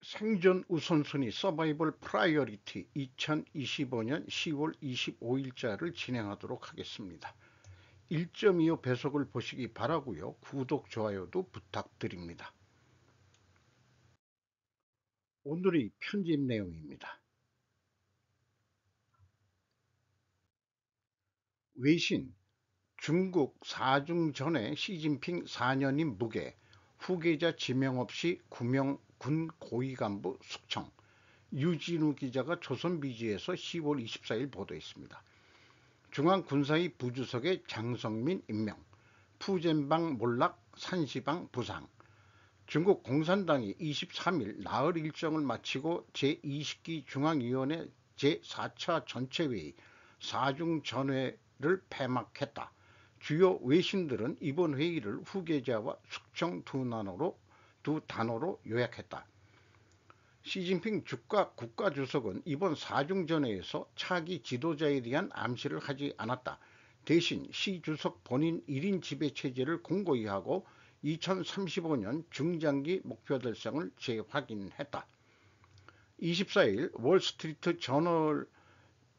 생존 우선순위 서바이벌 프라이어리티 2025년 10월 25일자를 진행하도록 하겠습니다. 1.25 배속을 보시기 바라고요. 구독, 좋아요도 부탁드립니다. 오늘의 편집 내용입니다. 외신, 중국 4중 전에 시진핑 4년인 무계, 후계자 지명 없이 군 고위 간부 숙청. 유진우 기자가 조선비지에서 10월 24일 보도했습니다. 중앙군사위 부주석의 장성민 임명, 푸젠방 몰락, 산시방 부상. 중국 공산당이 23일 나흘 일정을 마치고 제20기 중앙위원회 제4차 전체회의 4중 전회를 폐막했다. 주요 외신들은 이번 회의를 후계자와 숙청 두 단어로 요약했다. 시진핑 국가주석은 이번 4중 전회에서 차기 지도자에 대한 암시를 하지 않았다. 대신 시 주석 본인 1인 지배 체제를 공고히 하고 2035년 중장기 목표 달성을 재확인했다. 24일 월스트리트 저널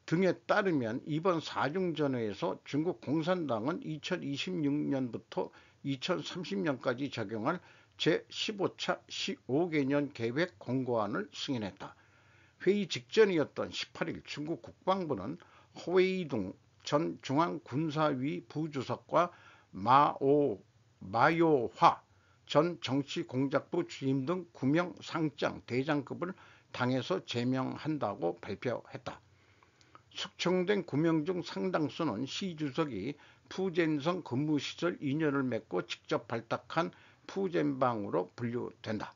등에 따르면 이번 4중 전회에서 중국 공산당은 2026년부터 2030년까지 적용할 제15차 15개년 계획 공고안을 승인했다. 회의 직전이었던 18일 중국 국방부는 허웨이둥 전 중앙군사위 부주석과 마요화 전 정치공작부 주임 등 9명 상장 대장급을 당에서 제명한다고 발표했다. 숙청된 9명 중 상당수는 시 주석이 푸젠성 근무시절 인연을 맺고 직접 발탁한 푸젠방으로 분류된다.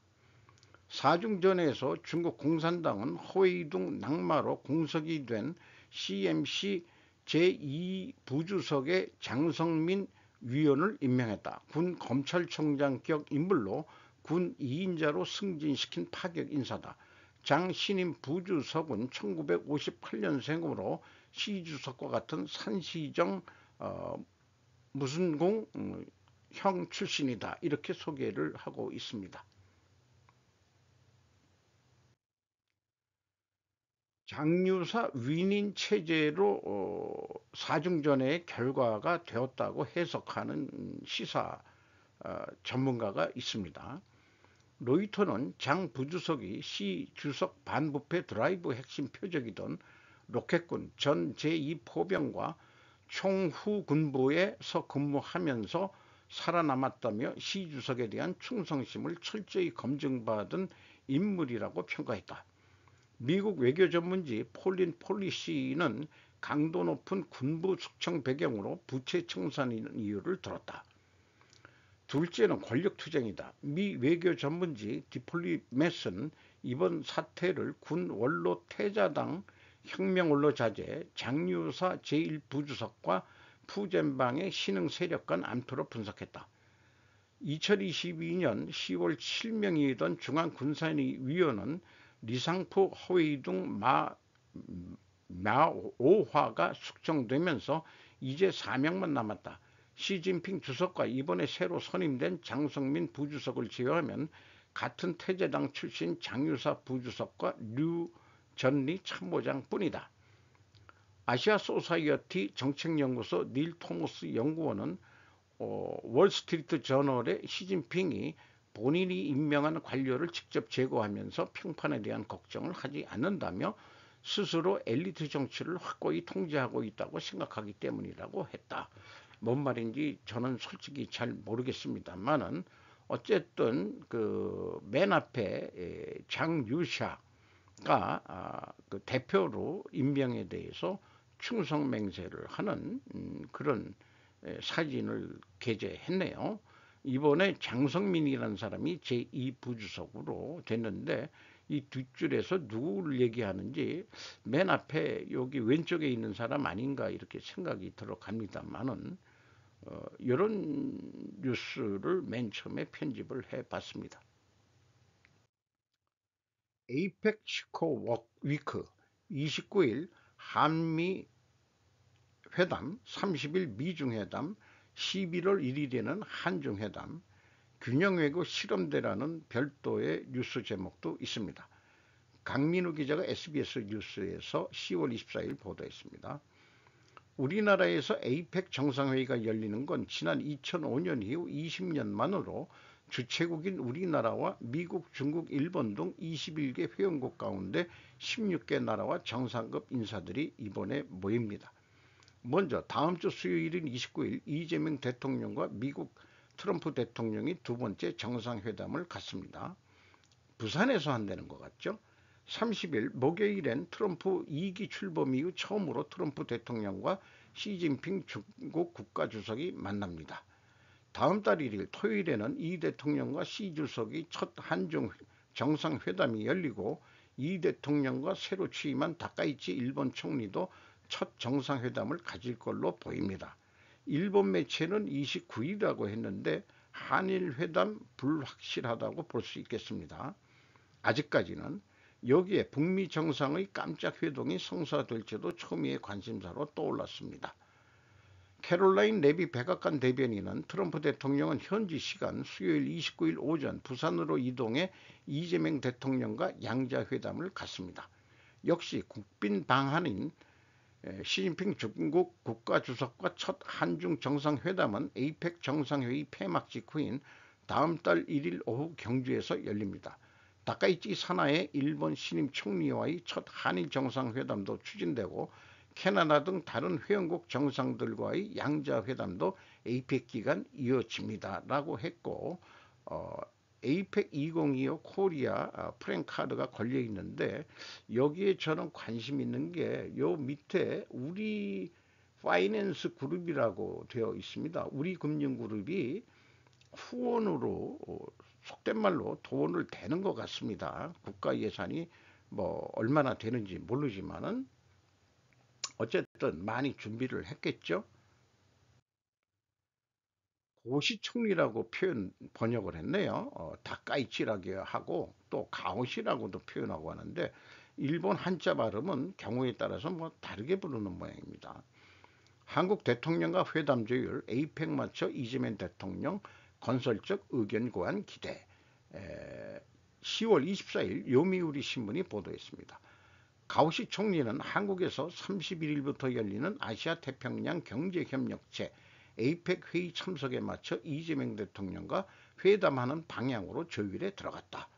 4중 전에서 중국 공산당은 허웨이둥 낙마로 공석이 된 CMC 제2부주석의 장성민 위원을 임명했다. 군 검찰총장격 인물로 군 2인자로 승진시킨 파격 인사다. 장 신임 부주석은 1958년생으로 시 주석과 같은 산시정 무슨 형 출신이다. 이렇게 소개를 하고 있습니다. 장유사 위인 체제로 4중 전의 결과가 되었다고 해석하는 시사 전문가가 있습니다. 로이터는 장 부주석이 시 주석 반부패 드라이브 핵심 표적이던 로켓군 전 제2포병과 총후군부에서 근무하면서 살아남았다며 시 주석에 대한 충성심을 철저히 검증받은 인물이라고 평가했다. 미국 외교 전문지 폴린 폴리시는 강도 높은 군부 숙청 배경으로 부채 청산 이유를 들었다. 둘째는 권력투쟁이다. 미 외교 전문지 디플리맷은 이번 사태를 군 원로 태자당 혁명원로 자제 장유사 제1부주석과 푸젠방의 신흥 세력 간 암투로 분석했다. 2022년 10월 실명이던 중앙군사위원은 리상프 허웨이둥 마오화가 숙청되면서 이제 4명만 남았다. 시진핑 주석과 이번에 새로 선임된 장성민 부주석을 제외하면 같은 태제당 출신 장유사 부주석과 류 전리 참모장뿐이다. 아시아 소사이어티 정책연구소 닐 토머스 연구원은 월스트리트 저널에 시진핑이 본인이 임명한 관료를 직접 제거하면서 평판에 대한 걱정을 하지 않는다며 스스로 엘리트 정치를 확고히 통제하고 있다고 생각하기 때문이라고 했다. 뭔 말인지 저는 솔직히 잘 모르겠습니다만은 어쨌든 그 맨 앞에 장유샤가 그 대표로 임명에 대해서 충성 맹세를 하는 그런 사진을 게재했네요. 이번에 장성민이라는 사람이 제2부주석으로 됐는데 이 뒷줄에서 누구를 얘기하는지 맨 앞에 여기 왼쪽에 있는 사람 아닌가 이렇게 생각이 들어갑니다만은 이런 뉴스를 맨 처음에 편집을 해봤습니다. 에이펙 시커 위크 29일 한미 회담, 30일 미중회담, 11월 1일에는 한중회담, 균형외교 실험대라는 별도의 뉴스 제목도 있습니다. 강민우 기자가 SBS 뉴스에서 10월 24일 보도했습니다. 우리나라에서 에이펙 정상회의가 열리는 건 지난 2005년 이후 20년 만으로 주최국인 우리나라와 미국, 중국, 일본 등 21개 회원국 가운데 16개 나라와 정상급 인사들이 이번에 모입니다. 먼저 다음 주 수요일인 29일 이재명 대통령과 미국 트럼프 대통령이 두 번째 정상회담을 갖습니다. 부산에서 한다는 것 같죠? 30일 목요일엔 트럼프 2기 출범 이후 처음으로 트럼프 대통령과 시진핑 중국 국가주석이 만납니다. 다음 달 1일 토요일에는 이 대통령과 시 주석이 첫 한중 정상회담이 열리고 이 대통령과 새로 취임한 다카이치 일본 총리도 첫 정상회담을 가질 걸로 보입니다. 일본 매체는 29일이라고 했는데 한일 회담 불확실하다고 볼 수 있겠습니다. 아직까지는 여기에 북미 정상의 깜짝 회동이 성사될지도 초미의 관심사로 떠올랐습니다. 캐롤라인 레비 백악관 대변인은 트럼프 대통령은 현지 시간 수요일 29일 오전 부산으로 이동해 이재명 대통령과 양자회담을 갖습니다. 역시 국빈 방한인 시진핑 중국 국가주석과 첫 한중 정상회담은 에이펙 정상회의 폐막 직후인 다음 달 1일 오후 경주에서 열립니다. 다카이치 산하의 일본 신임 총리와의 첫 한일 정상회담도 추진되고 캐나다 등 다른 회원국 정상들과의 양자회담도 에이펙 기간 이어집니다. 라고 했고 에이펙 2025 코리아 프랭카드가 걸려 있는데 여기에 저는 관심 있는 게 요 밑에 우리 파이낸스 그룹이라고 되어 있습니다. 우리 금융그룹이 후원으로 속된 말로 돈을 대는 것 같습니다. 국가 예산이 뭐 얼마나 되는지 모르지만은 어쨌든 많이 준비를 했겠죠. 고시총리라고 번역을 했네요. 다카이치라고 하고 또 가오시라고도 표현하고 하는데 일본 한자 발음은 경우에 따라서 뭐 다르게 부르는 모양입니다. 한국 대통령과 회담 조율, 에이펙 맞춰 이재명 대통령 건설적 의견 교환 기대. 10월 24일 요미우리 신문이 보도했습니다. 가오시 총리는 한국에서 31일부터 열리는 아시아 태평양 경제협력체 에이펙 회의 참석에 맞춰 이재명 대통령과 회담하는 방향으로 조율에 들어갔다.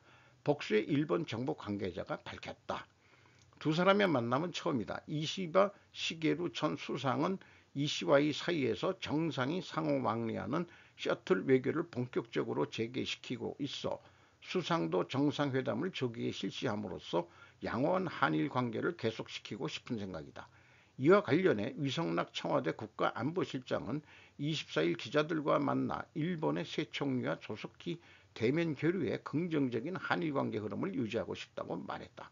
복수의 일본 정부 관계자가 밝혔다. 두 사람의 만남은 처음이다. 이시바 시게루 전 수상은 이씨와의 사이에서 정상이 상호 왕래하는 셔틀 외교를 본격적으로 재개시키고 있어 수상도 정상회담을 조기에 실시함으로써 양호한 한일 관계를 계속시키고 싶은 생각이다. 이와 관련해 위성락 청와대 국가안보실장은 24일 기자들과 만나 일본의 새 총리와 조속히 대면 교류에 긍정적인 한일 관계 흐름을 유지하고 싶다고 말했다.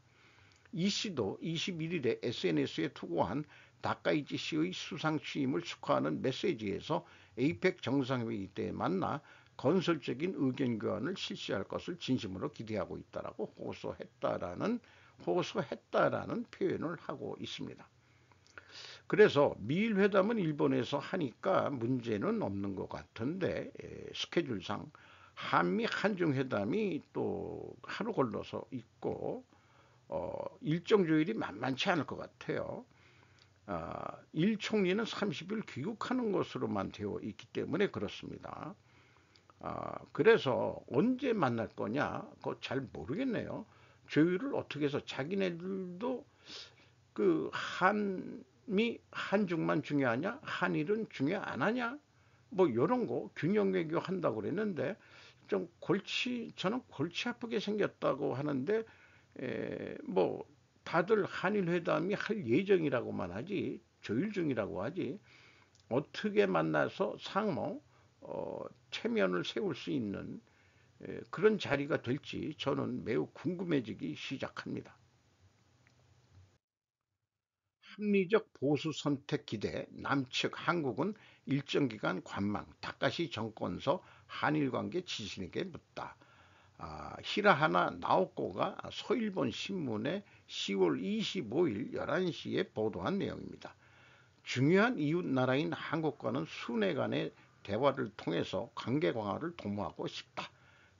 이 씨도 21일에 SNS에 투고한 다카이치 씨의 수상 취임을 축하하는 메시지에서 에이펙 정상회의 때 만나 건설적인 의견 교환을 실시할 것을 진심으로 기대하고 있다라고 호소했다라는 표현을 하고 있습니다. 그래서 미일 회담은 일본에서 하니까 문제는 없는 것 같은데 스케줄상 한미 한중 회담이 또 하루 걸러서 있고 일정 조율이 만만치 않을 것 같아요. 일 총리는 30일 귀국하는 것으로만 되어 있기 때문에 그렇습니다. 그래서 언제 만날 거냐 그거 잘 모르겠네요. 조율을 어떻게 해서 자기네들도 그 한미 한중만 중요하냐 한일은 중요 안 하냐 뭐 이런 거 균형 외교 한다고 그랬는데 좀 저는 골치 아프게 생겼다고 하는데 뭐 다들 한일 회담이 할 예정이라고만 하지 조율 중이라고 하지 어떻게 만나서 상호 체면을 세울 수 있는 그런 자리가 될지 저는 매우 궁금해지기 시작합니다. 합리적 보수 선택 기대 남측 한국은 일정 기간 관망 다카시 정권서 한일 관계 지신에게 묻다. 히라하나 나오코가 소일본 신문에 10월 25일 11시에 보도한 내용입니다. 중요한 이웃 나라인 한국과는 수내간의 대화를 통해서 관계 강화를 도모하고 싶다.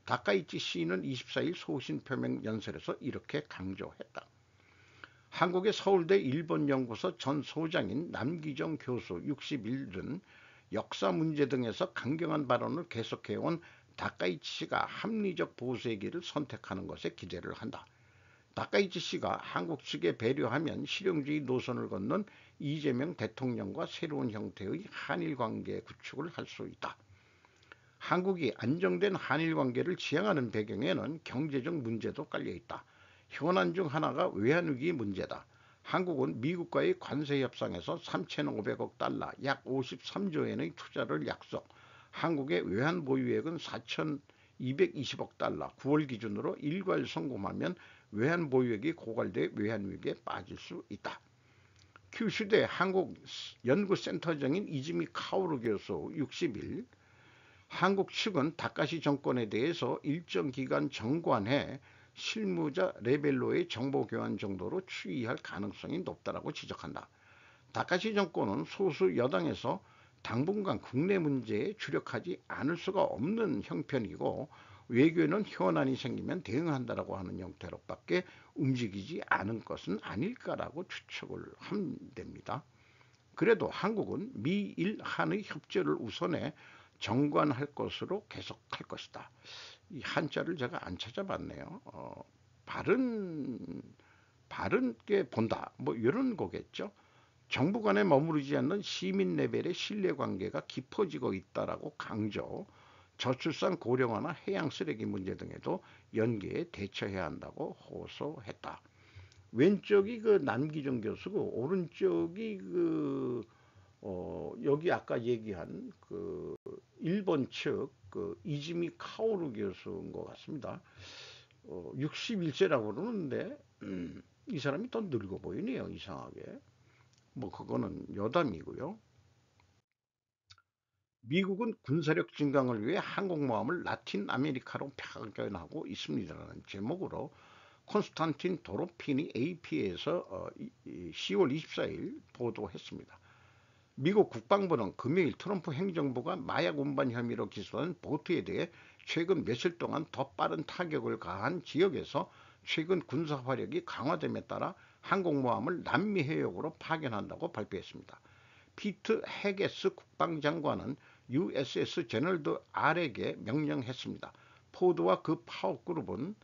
다카이치 시인은 24일 소신 표명 연설에서 이렇게 강조했다. 한국의 서울대 일본연구소 전 소장인 남기정 교수 60일은 역사 문제 등에서 강경한 발언을 계속해온 다카이치 씨가 합리적 보수의 길을 선택하는 것에 기대를 한다. 다카이치 씨가 한국 측에 배려하면 실용주의 노선을 걷는 이재명 대통령과 새로운 형태의 한일 관계 구축을 할 수 있다. 한국이 안정된 한일 관계를 지향하는 배경에는 경제적 문제도 깔려 있다. 현안 중 하나가 외환위기 문제다. 한국은 미국과의 관세 협상에서 3,500억 달러, 약 53조 엔의 투자를 약속. 한국의 외환 보유액은 4,220억 달러, 9월 기준으로 일괄 송금하면 외환 보유액이 고갈돼 외환위기에 빠질 수 있다. 큐슈대 한국연구센터장인 이즈미 카오루 교수 60일 한국 측은 다카시 정권에 대해서 일정 기간 정관해 실무자 레벨로의 정보 교환 정도로 추이할 가능성이 높다라고 지적한다. 다카시 정권은 소수 여당에서 당분간 국내 문제에 주력하지 않을 수가 없는 형편이고 외교는 현안이 생기면 대응한다라고 하는 형태로밖에 움직이지 않은 것은 아닐까라고 추측을 하면 됩니다. 그래도 한국은 미일 한의 협조를 우선해 정관할 것으로 계속할 것이다. 이 한자를 제가 안 찾아봤네요. 바른게 본다. 뭐 이런 거겠죠. 정부 간에 머무르지 않는 시민 레벨의 신뢰관계가 깊어지고 있다라고 강조. 저출산 고령화나 해양 쓰레기 문제 등에도 연계해 대처해야 한다고 호소했다. 왼쪽이 그 남기정 교수고 오른쪽이 여기 아까 얘기한 그 일본 측 그 이즈미 카오루 교수인 것 같습니다. 61세라고 그러는데 이 사람이 더 늙어 보이네요. 이상하게. 뭐 그거는 여담이고요. 미국은 군사력 증강을 위해 항공모함을 라틴 아메리카로 파견하고 있습니다라는 제목으로 콘스탄틴 도로핀이 AP에서 10월 24일 보도했습니다. 미국 국방부는 금요일 트럼프 행정부가 마약 운반 혐의로 기소한 보트에 대해 최근 며칠 동안 더 빠른 타격을 가한 지역에서 최근 군사 화력이 강화됨에 따라 항공모함을 남미 해역으로 파견한다고 발표했습니다. 피트 헤게스 국방장관은 USS 제널드 R에게 명령했습니다. 포드와 그 파워그룹은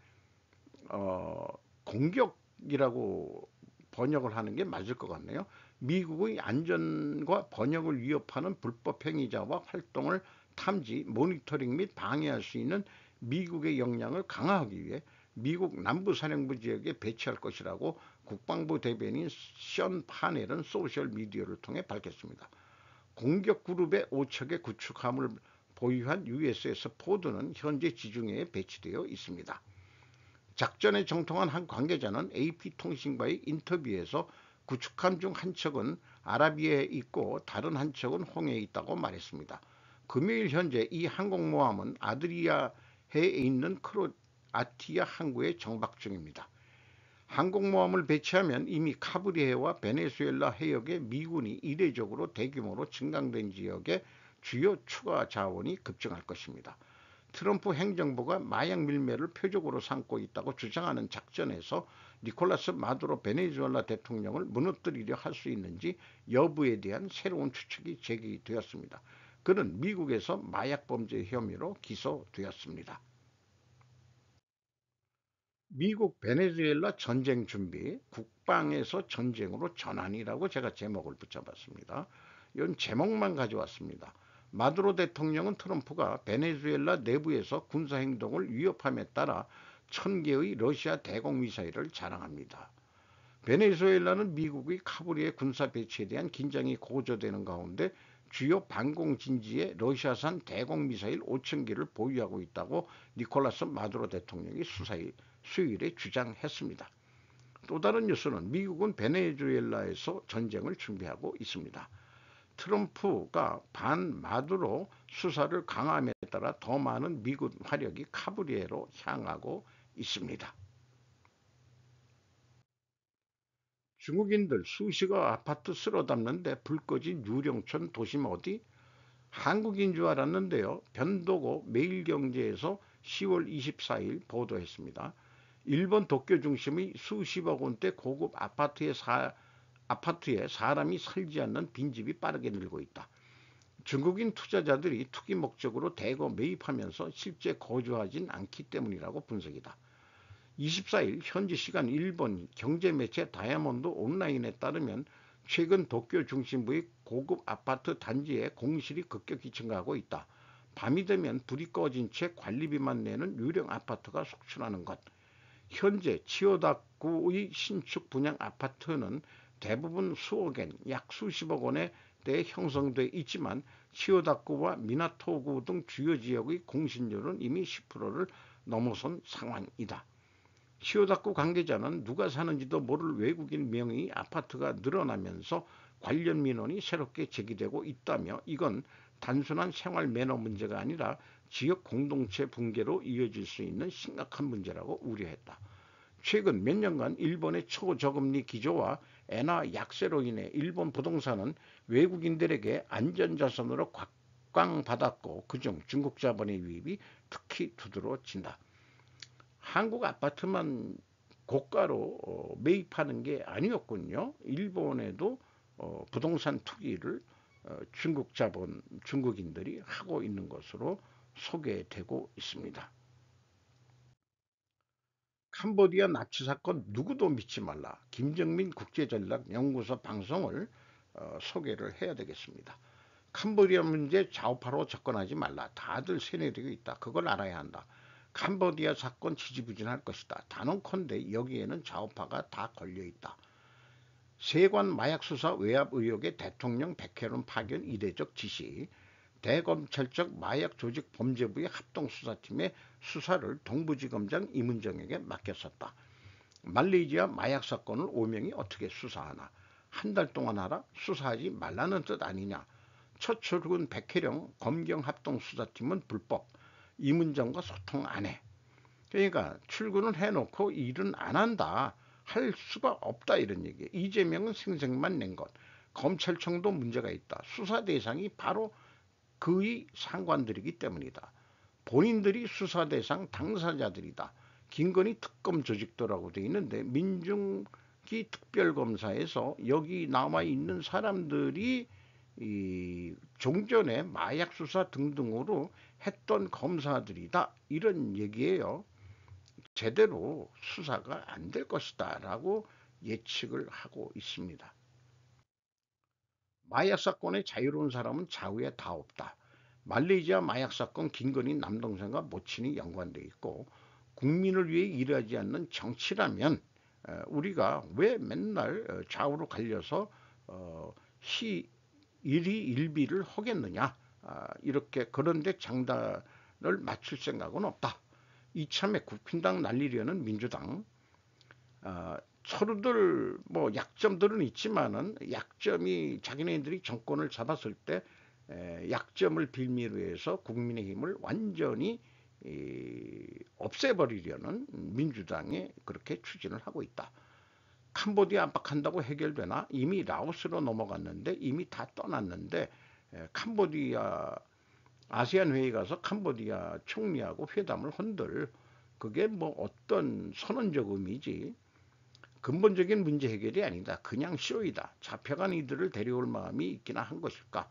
공격이라고 번역을 하는 게 맞을 것 같네요. 미국의 안전과 번영을 위협하는 불법 행위자와 활동을 탐지, 모니터링 및 방해할 수 있는 미국의 역량을 강화하기 위해 미국 남부사령부 지역에 배치할 것이라고 국방부 대변인 션 파넬은 소셜미디어를 통해 밝혔습니다. 공격 그룹의 5척의 구축함을 보유한 USS 포드는 현재 지중해에 배치되어 있습니다. 작전에 정통한 한 관계자는 AP통신과의 인터뷰에서 구축함 중 한 척은 아라비아에 있고 다른 한 척은 홍해에 있다고 말했습니다. 금요일 현재 이 항공모함은 아드리아해에 있는 크로아티아 항구에 정박 중입니다. 항공모함을 배치하면 이미 카브리해와 베네수엘라 해역에 미군이 이례적으로 대규모로 증강된 지역에 주요 추가 자원이 급증할 것입니다. 트럼프 행정부가 마약 밀매를 표적으로 삼고 있다고 주장하는 작전에서 니콜라스 마두로 베네수엘라 대통령을 무너뜨리려 할 수 있는지 여부에 대한 새로운 추측이 제기되었습니다. 그는 미국에서 마약 범죄 혐의로 기소되었습니다. 미국 베네수엘라 전쟁 준비, 국방에서 전쟁으로 전환이라고 제가 제목을 붙여봤습니다. 이런 제목만 가져왔습니다. 마두로 대통령은 트럼프가 베네수엘라 내부에서 군사행동을 위협함에 따라 1000개의 러시아 대공미사일을 자랑합니다. 베네수엘라는 미국의 카브리의 군사 배치에 대한 긴장이 고조되는 가운데 주요 반공진지에 러시아산 대공미사일 5,000개를 보유하고 있다고 니콜라스 마두로 대통령이 수요일에 주장했습니다. 또 다른 뉴스는 미국은 베네수엘라에서 전쟁을 준비하고 있습니다. 트럼프가 반마두로 수사를 강화함에 따라 더 많은 미군 화력이 카브리에로 향하고 있습니다. 중국인들 수시가 아파트 쓸어 담는데 불 꺼진 유령촌 도심 어디? 한국인 줄 알았는데요. 변도고 매일경제에서 10월 24일 보도했습니다. 일본 도쿄 중심의 수십억 원대 고급 아파트에 사람이 살지 않는 빈집이 빠르게 늘고 있다. 중국인 투자자들이 투기 목적으로 대거 매입하면서 실제 거주하진 않기 때문이라고 분석이다. 24일 현지 시간 일본 경제매체 다이아몬드 온라인에 따르면 최근 도쿄 중심부의 고급 아파트 단지에 공실이 급격히 증가하고 있다. 밤이 되면 불이 꺼진 채 관리비만 내는 유령 아파트가 속출하는 것. 현재 치요다구의 신축 분양 아파트는 대부분 수억엔, 약 수십억 원에 대해 형성돼 있지만 치요다구와 미나토구 등 주요 지역의 공실률은 이미 10%를 넘어선 상황이다. 치요다구 관계자는 누가 사는지도 모를 외국인 명의 아파트가 늘어나면서 관련 민원이 새롭게 제기되고 있다며 이건 단순한 생활 매너 문제가 아니라 지역 공동체 붕괴로 이어질 수 있는 심각한 문제라고 우려했다. 최근 몇 년간 일본의 초저금리 기조와 엔화 약세로 인해 일본 부동산은 외국인들에게 안전자산으로 곽광받았고 그중 중국 자본의 유입이 특히 두드러진다. 한국 아파트만 고가로 매입하는 게 아니었군요. 일본에도 부동산 투기를 중국 자본, 중국인들이 하고 있는 것으로 소개되고 있습니다. 캄보디아 납치 사건 누구도 믿지 말라. 김정민 국제전략연구소 방송을 소개를 해야 되겠습니다. 캄보디아 문제 좌우파로 접근하지 말라. 다들 세뇌되고 있다. 그걸 알아야 한다. 캄보디아 사건 지지부진할 것이다. 단언컨대 여기에는 좌우파가 다 걸려있다. 세관 마약수사 외압 의혹의 대통령 백혜련 파견 이례적 지시, 대검찰청 마약조직범죄부의 합동수사팀의 수사를 동부지검장 임은정에게 맡겼었다. 말레이시아 마약 사건을 오명이 어떻게 수사하나? 한 달 동안 하라? 수사하지 말라는 뜻 아니냐? 첫 출근 백혜령 검경합동수사팀은 불법, 임은정과 소통 안 해. 그러니까 출근을 해놓고 일은 안 한다. 할 수가 없다 이런 얘기예요. 이재명은 생색만 낸 것. 검찰청도 문제가 있다. 수사 대상이 바로 그의 상관들이기 때문이다. 본인들이 수사 대상 당사자들이다. 김건희 특검 조직도라고 되어 있는데 민중기 특별검사에서 여기 나와 있는 사람들이 이 종전에 마약 수사 등등으로 했던 검사들이다. 이런 얘기예요. 제대로 수사가 안 될 것이다 라고 예측을 하고 있습니다. 마약 사건의 자유로운 사람은 좌우에 다 없다. 말레이시아 마약 사건 김건희 남동생과 모친이 연관되어 있고 국민을 위해 일하지 않는 정치라면 우리가 왜 맨날 좌우로 갈려서 일희일비를 하겠느냐. 이렇게 그런데 장단을 맞출 생각은 없다. 이참에 국힘당 날리려는 민주당 서로들 뭐 약점들은 있지만은 약점이 자기네들이 정권을 잡았을 때 약점을 빌미로 해서 국민의힘을 완전히 없애버리려는 민주당이 그렇게 추진을 하고 있다. 캄보디아 압박한다고 해결되나? 이미 라오스로 넘어갔는데 이미 다 떠났는데 캄보디아 아세안 회의 가서 캄보디아 총리하고 회담을 한들 그게 뭐 어떤 선언적 의미지 근본적인 문제 해결이 아니다. 그냥 쇼이다. 잡혀간 이들을 데려올 마음이 있기나 한 것일까.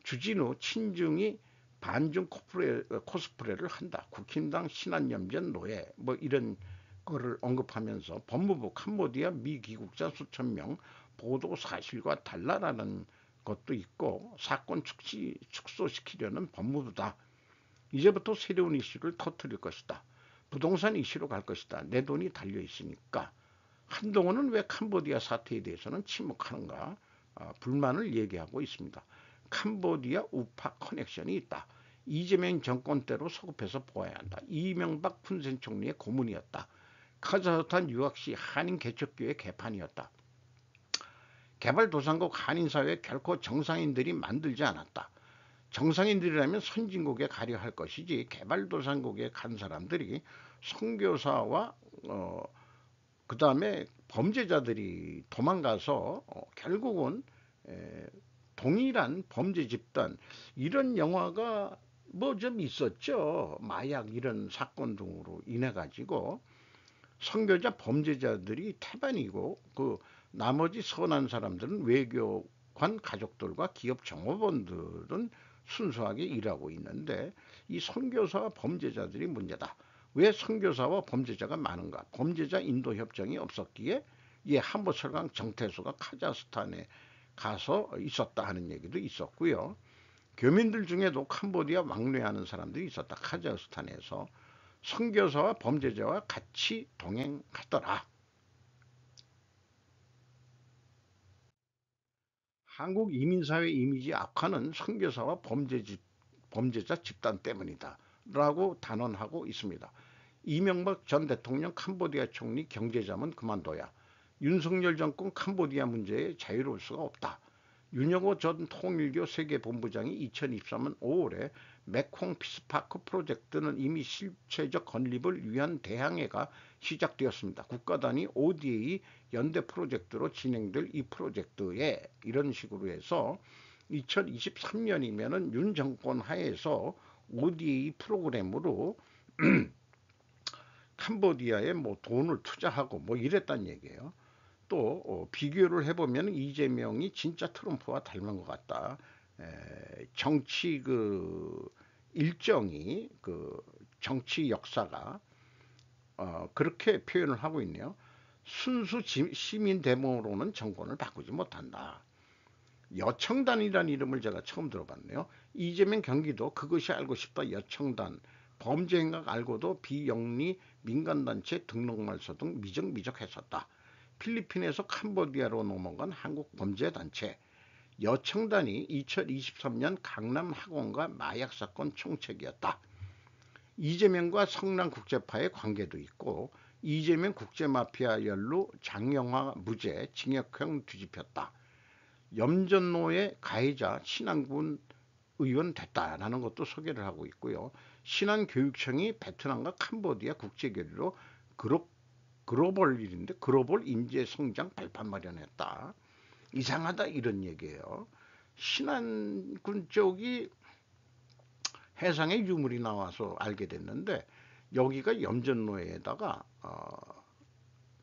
주진우 친중이 반중 코스프레를 한다. 국힘당 신한염전 노예 뭐 이런 거를 언급하면서 법무부 캄보디아 미귀국자 수천 명 보도 사실과 달라라는 것도 있고 사건 축소시키려는 법무부다. 이제부터 새로운 이슈를 터뜨릴 것이다. 부동산 이슈로 갈 것이다. 내 돈이 달려있으니까. 한동훈은 왜 캄보디아 사태에 대해서는 침묵하는가 불만을 얘기하고 있습니다. 캄보디아 우파 커넥션이 있다. 이재명 정권 때로 소급해서 보아야 한다. 이명박 훈센 총리의 고문이었다. 카자흐스탄 유학 시 한인 개척교회 개판이었다. 개발도상국 한인사회 결코 정상인들이 만들지 않았다. 정상인들이라면 선진국에 가려 할 것이지 개발도상국에 간 사람들이 선교사와 그 다음에 범죄자들이 도망가서 결국은 동일한 범죄 집단 이런 영화가 뭐 좀 있었죠. 마약 이런 사건 등으로 인해 가지고 선교자 범죄자들이 태반이고 그 나머지 선한 사람들은 외교관 가족들과 기업 종업원들은 순수하게 일하고 있는데 이 선교사와 범죄자들이 문제다. 왜 선교사와 범죄자가 많은가? 범죄자 인도 협정이 없었기에 이 한보철강 정태수가 카자흐스탄에 가서 있었다 하는 얘기도 있었고요. 교민들 중에도 캄보디아 왕래하는 사람들이 있었다. 카자흐스탄에서 선교사와 범죄자와 같이 동행하더라. 한국 이민사회 이미지 악화는 선교사와 범죄자 집단 때문이다. 라고 단언하고 있습니다. 이명박 전 대통령 캄보디아 총리 경제자문 그만둬야 윤석열 정권 캄보디아 문제에 자유로울 수가 없다. 윤여고 전 통일교 세계본부장이 2023년 5월에 메콩 피스파크 프로젝트는 이미 실체적 건립을 위한 대항해가 시작되었습니다. 국가 단위 ODA 연대 프로젝트로 진행될 이 프로젝트에 이런 식으로 해서 2023년이면은 윤 정권 하에서 ODA 프로그램으로 캄보디아에 뭐 돈을 투자하고 뭐 이랬단 얘기예요. 또 비교를 해보면 이재명이 진짜 트럼프와 닮은 것 같다. 정치 그 일정이 그 정치 역사가 그렇게 표현을 하고 있네요. 순수 시민 대모로는 정권을 바꾸지 못한다. 여청단이라는 이름을 제가 처음 들어봤네요. 이재명 경기도 그것이 알고 싶다 여청단 범죄 행각 알고도 비영리 민간단체 등록 말소 등 미적미적했었다. 필리핀에서 캄보디아로 넘어간 한국 범죄단체 여청단이 2023년 강남 학원가 마약 사건 총책이었다. 이재명과 성남국제파의 관계도 있고 이재명 국제마피아 연루 장영화 무죄 징역형 뒤집혔다. 염전노의 가해자 신안군 의원 됐다라는 것도 소개를 하고 있고요. 신안교육청이 베트남과 캄보디아 국제교류로 글로벌 일인데 글로벌 인재성장 발판 마련했다. 이상하다 이런 얘기예요. 신안군 쪽이 해상의 유물이 나와서 알게 됐는데 여기가 염전노예에다가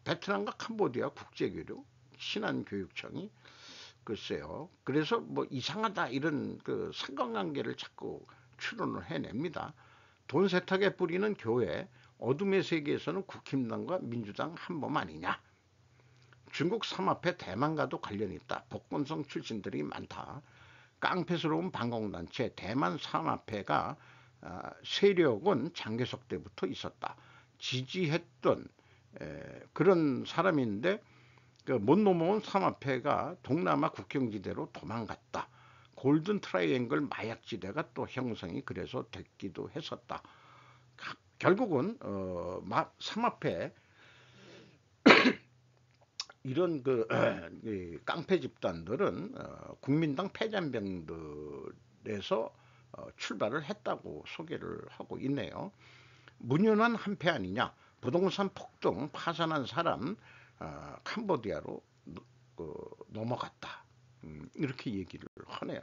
베트남과 캄보디아 국제교류 신안교육청이 글쎄요. 그래서 뭐 이상하다 이런 그 상관관계를 자꾸 추론을 해냅니다. 돈 세탁에 뿌리는 교회, 어둠의 세계에서는 국힘당과 민주당 한몸 아니냐. 중국 삼합회 대만과도 관련이 있다. 복권성 출신들이 많다. 깡패스러운 반공단체 대만 삼합회가 세력은 장개석 때부터 있었다. 지지했던 그런 사람인데 못 넘어온 삼합회가 동남아 국경지대로 도망갔다. 골든 트라이앵글 마약지대가 또 형성이 그래서 됐기도 했었다. 결국은 삼합회 이런 그 깡패 집단들은 국민당 패잔병들에서 출발을 했다고 소개를 하고 있네요. 문연한 한패 아니냐. 부동산 폭등 파산한 사람 캄보디아로 넘어갔다. 이렇게 얘기를 하네요.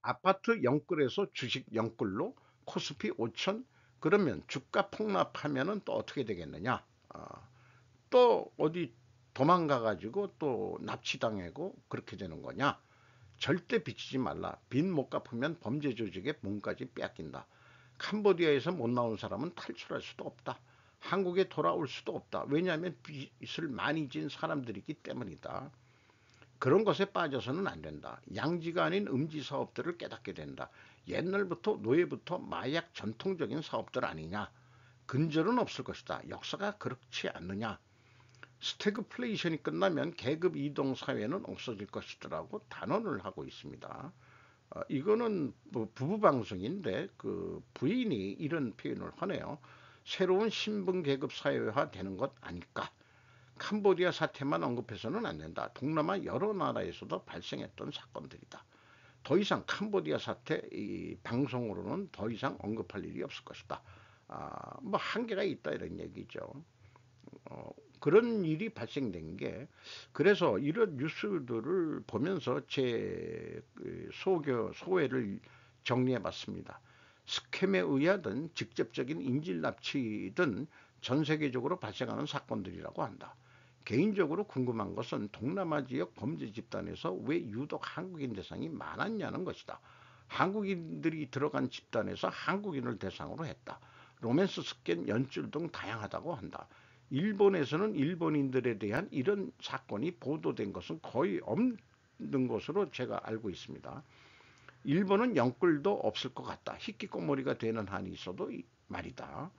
아파트 영끌에서 주식 영끌로 코스피 5천 그러면 주가 폭락하면은 또 어떻게 되겠느냐? 또 어디 도망가 가지고 또 납치당하고 그렇게 되는 거냐? 절대 비치지 말라. 빚 못 갚으면 범죄 조직의 몸까지 빼앗긴다. 캄보디아에서 못 나온 사람은 탈출할 수도 없다. 한국에 돌아올 수도 없다. 왜냐하면 빚을 많이 진 사람들이기 때문이다. 그런 것에 빠져서는 안 된다. 양지가 아닌 음지 사업들을 깨닫게 된다. 옛날부터 노예부터 마약 전통적인 사업들 아니냐. 근절은 없을 것이다. 역사가 그렇지 않느냐. 스태그플레이션이 끝나면 계급 이동 사회는 없어질 것이더라고 단언을 하고 있습니다. 이거는 뭐 부부 방송인데 그 부인이 이런 표현을 하네요. 새로운 신분 계급 사회화 되는 것 아닐까. 캄보디아 사태만 언급해서는 안 된다. 동남아 여러 나라에서도 발생했던 사건들이다. 더 이상 캄보디아 사태 이 방송으로는 더 이상 언급할 일이 없을 것이다. 뭐 한계가 있다 이런 얘기죠. 그런 일이 발생된 게, 그래서 이런 뉴스들을 보면서 제 소회를 정리해 봤습니다. 스캠에 의하든 직접적인 인질 납치든 전 세계적으로 발생하는 사건들이라고 한다. 개인적으로 궁금한 것은 동남아 지역 범죄 집단에서 왜 유독 한국인 대상이 많았냐는 것이다. 한국인들이 들어간 집단에서 한국인을 대상으로 했다. 로맨스 스캔 연출 등 다양하다고 한다. 일본에서는 일본인들에 대한 이런 사건이 보도된 것은 거의 없는 것으로 제가 알고 있습니다. 일본은 영끌도 없을 것 같다. 히키코모리가 되는 한이 있어도 말이다.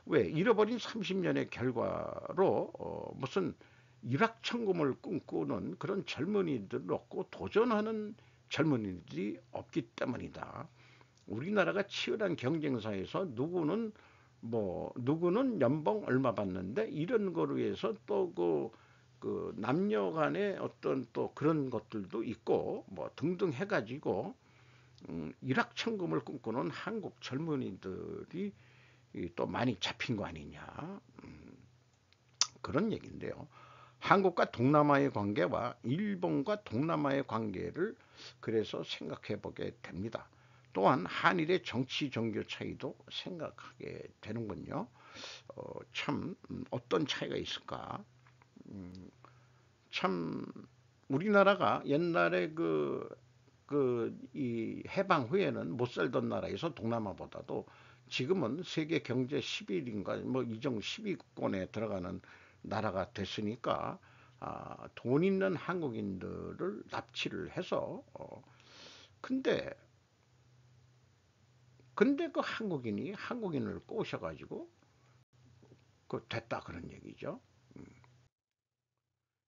왜 잃어버린 30년의 결과로 무슨 일확천금을 꿈꾸는 그런 젊은이들을 얻고 도전하는 젊은이들이 없기 때문이다. 우리나라가 치열한 경쟁사에서 누구는 연봉 얼마 받는데 이런 거로 해서 또 그 남녀 간의 어떤 또 그런 것들도 있고 뭐 등등 해가지고 일확천금을 꿈꾸는 한국 젊은이들이 또 많이 잡힌 거 아니냐, 그런 얘기인데요. 한국과 동남아의 관계와 일본과 동남아의 관계를 그래서 생각해 보게 됩니다. 또한 한일의 정치 종교 차이도 생각하게 되는군요. 참 어떤 차이가 있을까? 참 우리나라가 옛날에 이 해방 후에는 못 살던 나라에서 동남아보다도 지금은 세계 경제 10위인가 뭐 이 정도 10위권에 들어가는 나라가 됐으니까 돈 있는 한국인들을 납치를 해서 근데 그 한국인이 한국인을 꼬셔가지고 그 됐다 그런 얘기죠.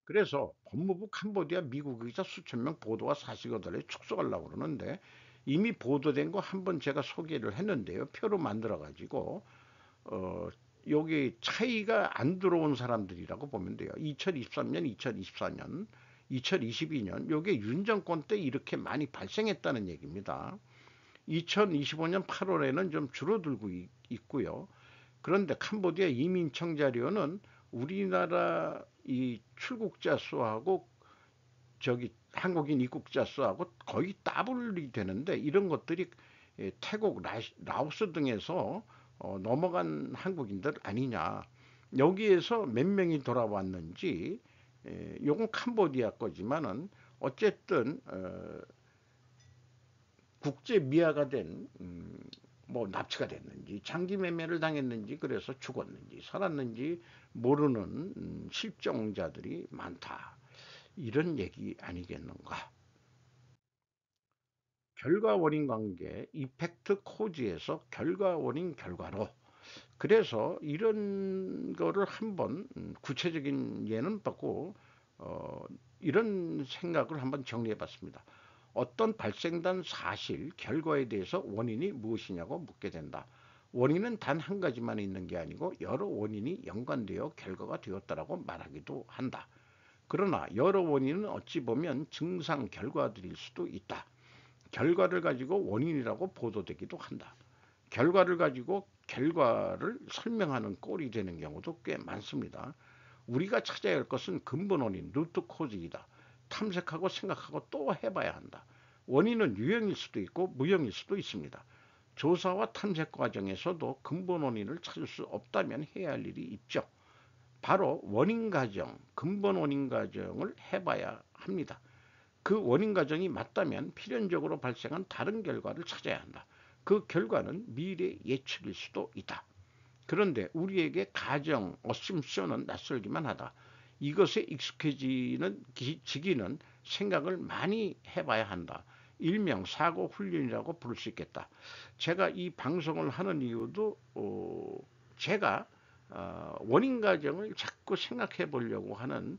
그래서 법무부 캄보디아 미국 의사 수천 명 보도와 사실거들을 축소하려고 그러는데 이미 보도된 거 한번 제가 소개를 했는데요. 표로 만들어 가지고 어 여기 차이가 안 들어온 사람들이라고 보면 돼요. 2023년, 2024년, 2022년 요게 윤 정권 때 이렇게 많이 발생했다는 얘기입니다. 2025년 8월에는 좀 줄어들고 있고요. 그런데 캄보디아 이민청 자료는 우리나라 이 출국자 수하고 저기 한국인 입국자 수하고 거의 더블이 되는데 이런 것들이 태국, 라오스 등에서 넘어간 한국인들 아니냐. 여기에서 몇 명이 돌아왔는지 요건 캄보디아 거지만은 어쨌든 국제 미아가 된 뭐 납치가 됐는지 장기 매매를 당했는지 그래서 죽었는지 살았는지 모르는 실종자들이 많다. 이런 얘기 아니겠는가? 결과 원인 관계, 이펙트 코즈에서 결과 원인 결과로. 그래서 이런 거를 한번 구체적인 예는 받고 이런 생각을 한번 정리해 봤습니다. 어떤 발생된 사실, 결과에 대해서 원인이 무엇이냐고 묻게 된다. 원인은 단 한 가지만 있는 게 아니고 여러 원인이 연관되어 결과가 되었다라고 말하기도 한다. 그러나 여러 원인은 어찌 보면 증상 결과들일 수도 있다. 결과를 가지고 원인이라고 보도되기도 한다. 결과를 가지고 결과를 설명하는 꼴이 되는 경우도 꽤 많습니다. 우리가 찾아야 할 것은 근본 원인, 루트 코즈이다. 탐색하고 생각하고 또 해봐야 한다. 원인은 유형일 수도 있고 무형일 수도 있습니다. 조사와 탐색 과정에서도 근본 원인을 찾을 수 없다면 해야 할 일이 있죠. 바로 원인 가정, 근본 원인 가정을 해봐야 합니다. 그 원인 가정이 맞다면 필연적으로 발생한 다른 결과를 찾아야 한다. 그 결과는 미래 예측일 수도 있다. 그런데 우리에게 가정, 어셈션은 낯설기만 하다. 이것에 익숙해지는 지기는 생각을 많이 해봐야 한다. 일명 사고 훈련이라고 부를 수 있겠다. 제가 이 방송을 하는 이유도 제가 원인 가정을 자꾸 생각해 보려고 하는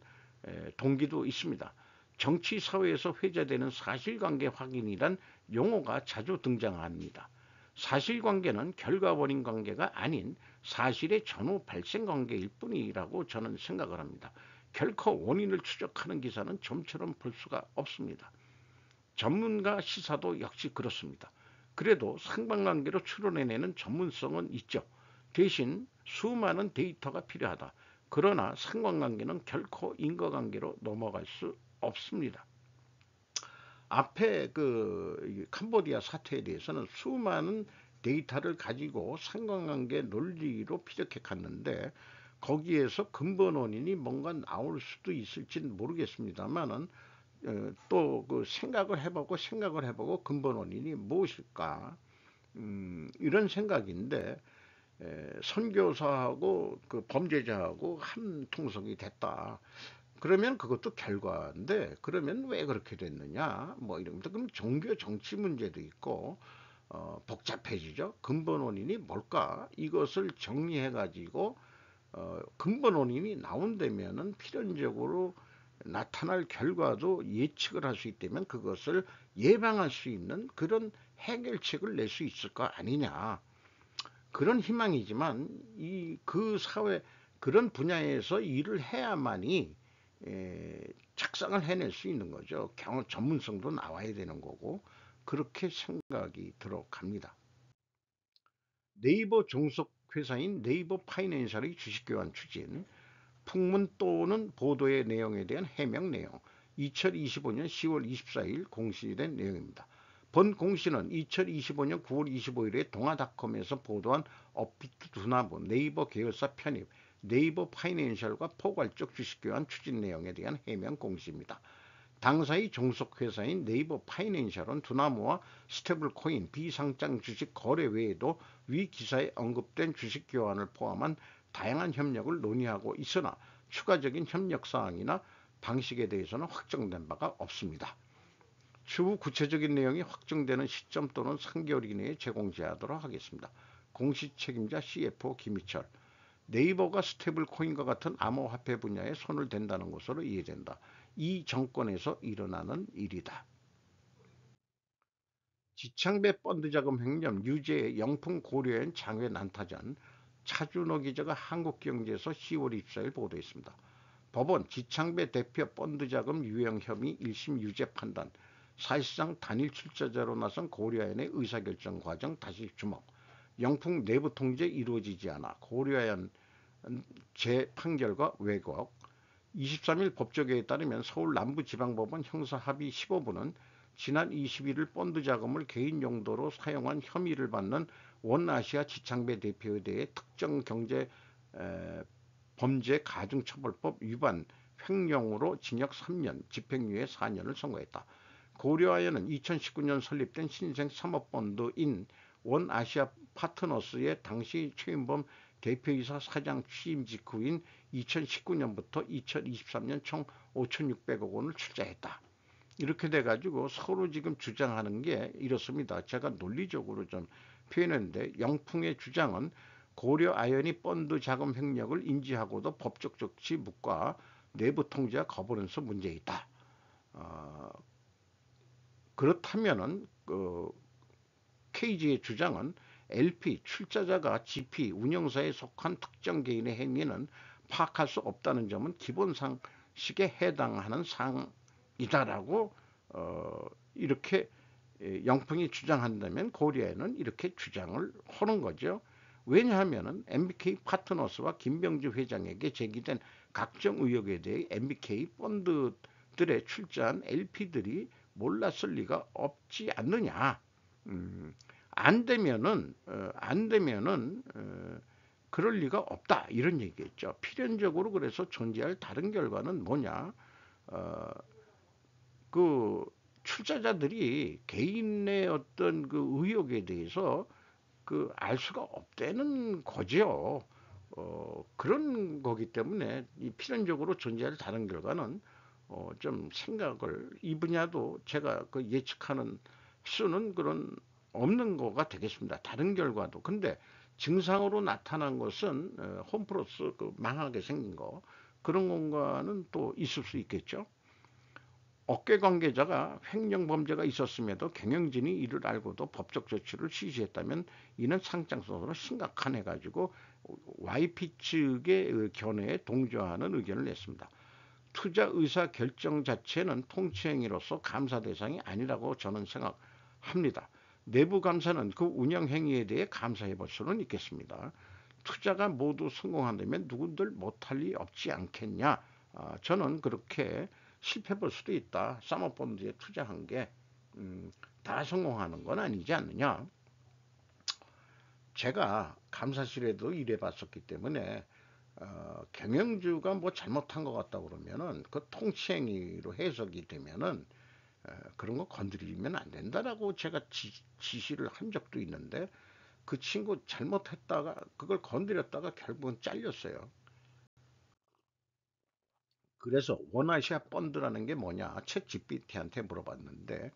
동기도 있습니다. 정치 사회에서 회자되는 사실관계 확인이란 용어가 자주 등장합니다. 사실관계는 결과 원인 관계가 아닌 사실의 전후 발생 관계일 뿐이라고 저는 생각을 합니다. 결코 원인을 추적하는 기사는 좀처럼 볼 수가 없습니다. 전문가 시사도 역시 그렇습니다. 그래도 상반관계로 추론해내는 전문성은 있죠. 대신 수많은 데이터가 필요하다. 그러나 상관관계는 결코 인과관계로 넘어갈 수 없습니다. 앞에 그 캄보디아 사태에 대해서는 수많은 데이터를 가지고 상관관계 논리로 피력해 갔는데 거기에서 근본 원인이 뭔가 나올 수도 있을지는 모르겠습니다만은 또 그 생각을 해보고 근본 원인이 무엇일까 이런 생각인데 선교사하고 그 범죄자하고 한 통속이 됐다. 그러면 그것도 결과인데 그러면 왜 그렇게 됐느냐 뭐 이러면서 그럼 종교 정치 문제도 있고 복잡해지죠. 근본 원인이 뭘까 이것을 정리해 가지고 근본 원인이 나온다면은 필연적으로 나타날 결과도 예측을 할 수 있다면 그것을 예방할 수 있는 그런 해결책을 낼 수 있을 거 아니냐 그런 희망이지만 이 그 사회 그런 분야에서 일을 해야만이 착상을 해낼 수 있는 거죠. 경험 전문성도 나와야 되는 거고 그렇게 생각이 들어갑니다. 네이버 종속 회사인 네이버 파이낸셜의 주식 교환 추진, 풍문 또는 보도의 내용에 대한 해명 내용, 2025년 10월 24일 공시된 내용입니다. 본 공시는 2025년 9월 25일에 동아닷컴에서 보도한 업비트 두나무 네이버 계열사 편입, 네이버 파이낸셜과 포괄적 주식교환 추진 내용에 대한 해명 공시입니다. 당사의 종속회사인 네이버 파이낸셜은 두나무와 스테이블코인 비상장 주식 거래 외에도 위 기사에 언급된 주식 교환을 포함한 다양한 협력을 논의하고 있으나 추가적인 협력 사항이나 방식에 대해서는 확정된 바가 없습니다. 추후 구체적인 내용이 확정되는 시점 또는 3개월 이내에 제공제하도록 하겠습니다. 공시 책임자 CFO 김희철. 네이버가 스테이블 코인과 같은 암호화폐 분야에 손을 댄다는 것으로 이해된다. 이 정권에서 일어나는 일이다. 지창배 펀드 자금 횡령 유죄의 영풍 고려인 장외 난타전 차준호 기자가 한국경제에서 10월 24일 보도했습니다. 법원 지창배 대표 펀드 자금 유용 혐의 1심 유죄 판단 사실상 단일 출자자로 나선 고려아연의 의사결정 과정 다시 주목 영풍 내부 통제 이루어지지 않아 고려아연 재판결과 왜곡 23일 법조계에 따르면 서울 남부지방법원 형사합의 15부는 지난 21일 펀드 자금을 개인 용도로 사용한 혐의를 받는 원아시아 지창배 대표에 대해 특정 경제 범죄 가중처벌법 위반 횡령으로 징역 3년, 집행유예 4년을 선고했다. 고려아연은 2019년 설립된 신생 사모펀드인 원아시아 파트너스의 당시 최인범 대표이사 사장 취임 직후인 2019년부터 2023년 총 5,600억 원을 출자했다. 이렇게 돼가지고 서로 지금 주장하는 게 이렇습니다. 제가 논리적으로 좀 표현했는데 영풍의 주장은 고려 아연이 펀드 자금 횡령을 인지하고도 법적 조치 묵과 내부 통제와 거버넌스 문제에 있다. 그렇다면은 KG의 주장은 LP 출자자가 GP 운영사에 속한 특정 개인의 행위는 파악할 수 없다는 점은 기본 상식에 해당하는 사항이다라고 이렇게 영풍이 주장한다면 고려에는 이렇게 주장을 하는 거죠. 왜냐하면 MBK 파트너스와 김병주 회장에게 제기된 각종 의혹에 대해 MBK 펀드들의 출자한 LP들이 몰랐을 리가 없지 않느냐. 안 되면은 그럴 리가 없다 이런 얘기겠죠. 필연적으로 그래서 존재할 다른 결과는 뭐냐? 그 출자자들이 개인의 어떤 그 의혹에 대해서 그 알 수가 없다는 거죠. 그런 거기 때문에 이 필연적으로 존재할 다른 결과는 좀 생각을 이 분야도 제가 그 예측하는 수는 그런 없는 거가 되겠습니다. 다른 결과도. 근데 증상으로 나타난 것은 홈플러스 그 망하게 생긴 거 그런 건가는 또 있을 수 있겠죠. 업계 관계자가 횡령 범죄가 있었음에도 경영진이 이를 알고도 법적 조치를 취시했다면 이는 상장성으로 심각한 해가지고 YP 측의 견해에 동조하는 의견을 냈습니다. 투자 의사 결정 자체는 통치행위로서 감사 대상이 아니라고 저는 생각합니다. 내부 감사는 그 운영 행위에 대해 감사해 볼 수는 있겠습니다. 투자가 모두 성공한다면 누군들 못할 리 없지 않겠냐. 저는 그렇게 실패 볼 수도 있다. 사모펀드에 투자한 게 다 성공하는 건 아니지 않느냐. 제가 감사실에도 일해 봤었기 때문에 경영주가 뭐 잘못한 것 같다 그러면은 그 통치행위로 해석이 되면은 그런 거 건드리면 안 된다라고 제가 지시를 한 적도 있는데 그 친구 잘못했다가 그걸 건드렸다가 결국은 잘렸어요. 그래서 원아시아 펀드라는 게 뭐냐 챗 GPT한테 물어봤는데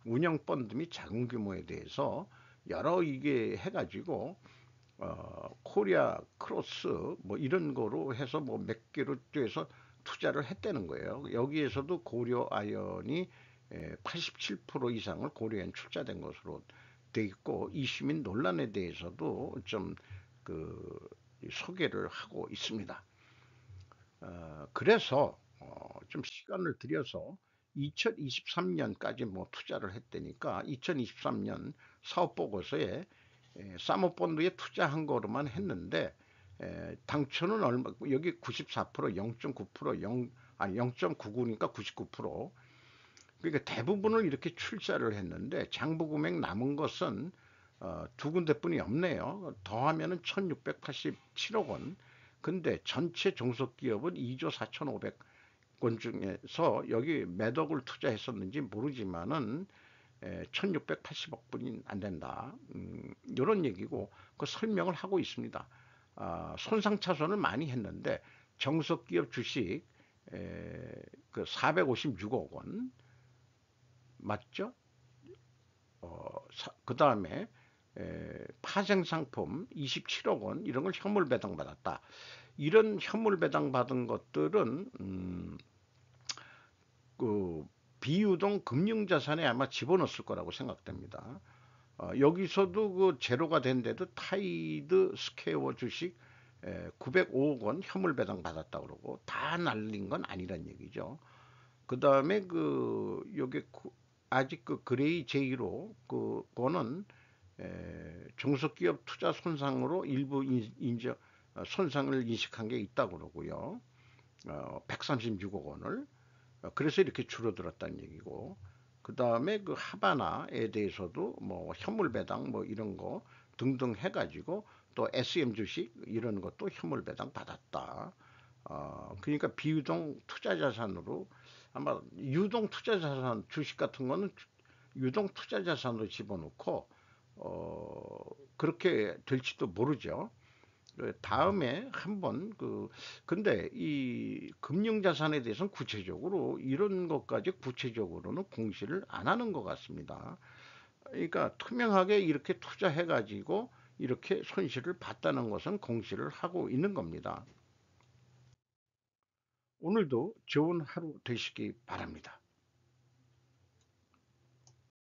운영 펀드 및 자금 규모에 대해서 여러 이게 해가지고 코리아 크로스 뭐 이런 거로 해서 뭐 몇 개로 돼서 투자를 했다는 거예요. 여기에서도 고려 아연이 87% 이상을 고려엔 출자된 것으로 돼 있고 이시민 논란에 대해서도 좀 그 소개를 하고 있습니다. 그래서 좀 시간을 들여서 2023년까지 뭐 투자를 했다니까 2023년 사업 보고서에 사모펀드에 투자한 거로만 했는데 당초는 얼마 여기 94% 0.9% 0 아니 0.99니까 99% 그러니까 대부분을 이렇게 출자를 했는데 장부 금액 남은 것은 두 군데뿐이 없네요. 더하면은 1687억 원. 근데 전체 종속기업은 2조 4,500원 중에서 여기 몇 억을 투자했었는지 모르지만은 1680억 분이 안 된다. 이런 얘기고 그 설명을 하고 있습니다. 손상차손을 많이 했는데 정석기업 주식 그 456억 원 맞죠? 그 다음에 파생상품 27억 원 이런 걸 현물 배당받았다. 이런 현물 배당받은 것들은 그 비유동 금융자산에 아마 집어넣었을 거라고 생각됩니다. 여기서도 그 제로가 된데도 타이드 스퀘어 주식 905억 원 현물 배당 받았다 그러고 다 날린 건 아니란 얘기죠. 그 다음에 그 요게 아직 그 그레이 제이로 그거는 중소기업 투자 손상으로 일부 인정 손상을 인식한 게 있다고 그러고요. 136억 원을 그래서 이렇게 줄어들었다는 얘기고 그 다음에 그 하바나에 대해서도 뭐 현물 배당 뭐 이런 거 등등 해가지고 또 SM 주식 이런 것도 현물 배당 받았다. 그러니까 비유동 투자 자산으로 아마 유동 투자 자산 주식 같은 거는 유동 투자 자산으로 집어넣고 그렇게 될지도 모르죠. 다음에 한번 근데 이 금융자산에 대해서는 구체적으로 이런 것까지 구체적으로는 공시를 안 하는 것 같습니다. 그러니까 투명하게 이렇게 투자해 가지고 이렇게 손실을 봤다는 것은 공시를 하고 있는 겁니다. 오늘도 좋은 하루 되시기 바랍니다.